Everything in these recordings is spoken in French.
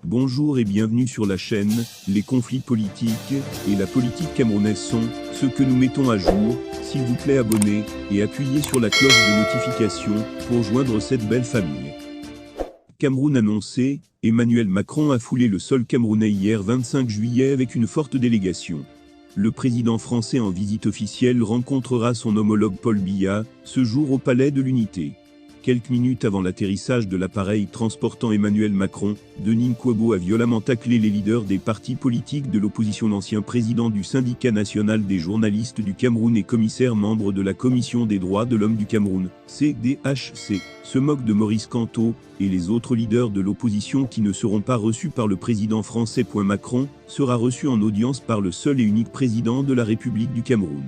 Bonjour et bienvenue sur la chaîne. Les conflits politiques et la politique camerounaise sont ce que nous mettons à jour. S'il vous plaît, abonnez et appuyez sur la cloche de notification pour joindre cette belle famille. Cameroun annoncé, Emmanuel Macron a foulé le sol camerounais hier 25 juillet avec une forte délégation. Le président français en visite officielle rencontrera son homologue Paul Biya ce jour au Palais de l'Unité. Quelques minutes avant l'atterrissage de l'appareil transportant Emmanuel Macron, Denis Nkhuabo a violemment taclé les leaders des partis politiques de l'opposition. L'ancien président du syndicat national des journalistes du Cameroun et commissaire membre de la Commission des droits de l'homme du Cameroun, CDHC, se moque de Maurice Kamto et les autres leaders de l'opposition qui ne seront pas reçus par le président français. Macron sera reçu en audience par le seul et unique président de la République du Cameroun.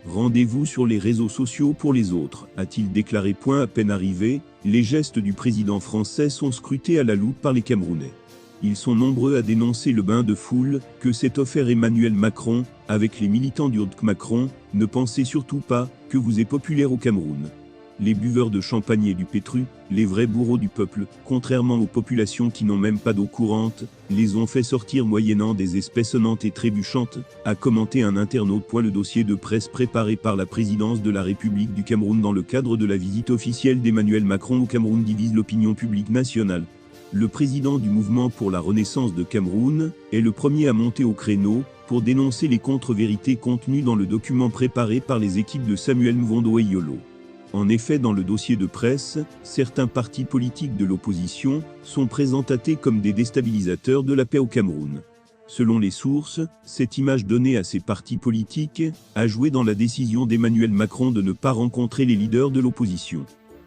Rendez-vous sur les réseaux sociaux pour les autres, a-t-il déclaré. À peine arrivé, les gestes du président français sont scrutés à la loupe par les Camerounais. Ils sont nombreux à dénoncer le bain de foule que s'est offert Emmanuel Macron avec les militants du Macron. Ne pensez surtout pas que vous êtes populaire au Cameroun. Les buveurs de champagne et du pétru, les vrais bourreaux du peuple, contrairement aux populations qui n'ont même pas d'eau courante, les ont fait sortir moyennant des espèces sonnantes et trébuchantes, a commenté un internaute. Le dossier de presse préparé par la présidence de la République du Cameroun dans le cadre de la visite officielle d'Emmanuel Macron au Cameroun divise l'opinion publique nationale. Le président du mouvement pour la renaissance de Cameroun est le premier à monter au créneau pour dénoncer les contre-vérités contenues dans le document préparé par les équipes de Samuel Mvondo et Yolo. En effet, dans le dossier de presse, certains partis politiques de l'opposition sont présentés comme des déstabilisateurs de la paix au Cameroun. Selon les sources, cette image donnée à ces partis politiques a joué dans la décision d'Emmanuel Macron de ne pas rencontrer les leaders de l'opposition.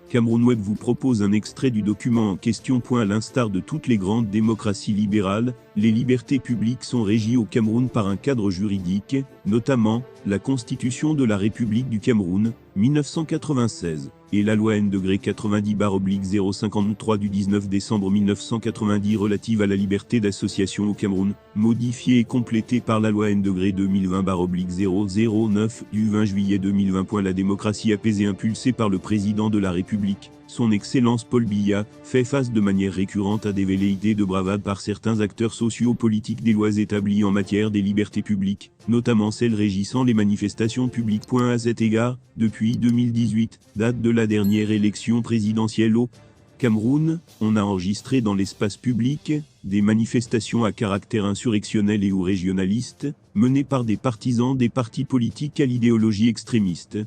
Cameroun Web vous propose un extrait du document en question. À l'instar de toutes les grandes démocraties libérales, les libertés publiques sont régies au Cameroun par un cadre juridique, notamment la Constitution de la République du Cameroun, 1996, et la loi N-90/053 du 19 décembre 1990 relative à la liberté d'association au Cameroun, modifiée et complétée par la loi N-2020/009 du 20 juillet 2020. La démocratie apaisée impulsée par le président de la République, son Excellence Paul Biya, fait face de manière récurrente à des velléités de bravade par certains acteurs socio-politiques des lois établies en matière des libertés publiques, notamment celles régissant les manifestations publiques. À cet égard, depuis 2018, date de la dernière élection présidentielle au Cameroun, on a enregistré dans l'espace public des manifestations à caractère insurrectionnel et ou régionaliste, menées par des partisans des partis politiques à l'idéologie extrémiste.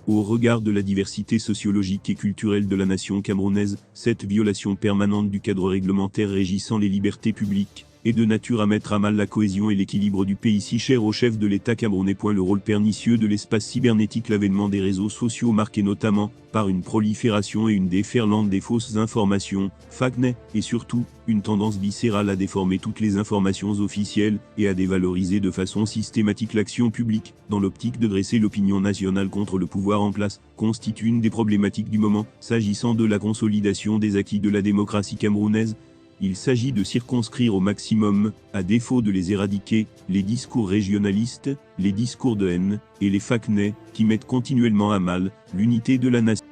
Au regard de la diversité sociologique et culturelle de la nation camerounaise, cette violation permanente du cadre réglementaire régissant les libertés publiques est de nature à mettre à mal la cohésion et l'équilibre du pays si cher au chef de l'État camerounais. Le rôle pernicieux de l'espace cybernétique. L'avènement des réseaux sociaux marqué notamment par une prolifération et une déferlante des fausses informations, fake news, et surtout, une tendance viscérale à déformer toutes les informations officielles et à dévaloriser de façon systématique l'action publique, dans l'optique de dresser l'opinion nationale contre le pouvoir en place, constitue une des problématiques du moment, s'agissant de la consolidation des acquis de la démocratie camerounaise. Il s'agit de circonscrire au maximum, à défaut de les éradiquer, les discours régionalistes, les discours de haine, et les fake news, qui mettent continuellement à mal l'unité de la nation.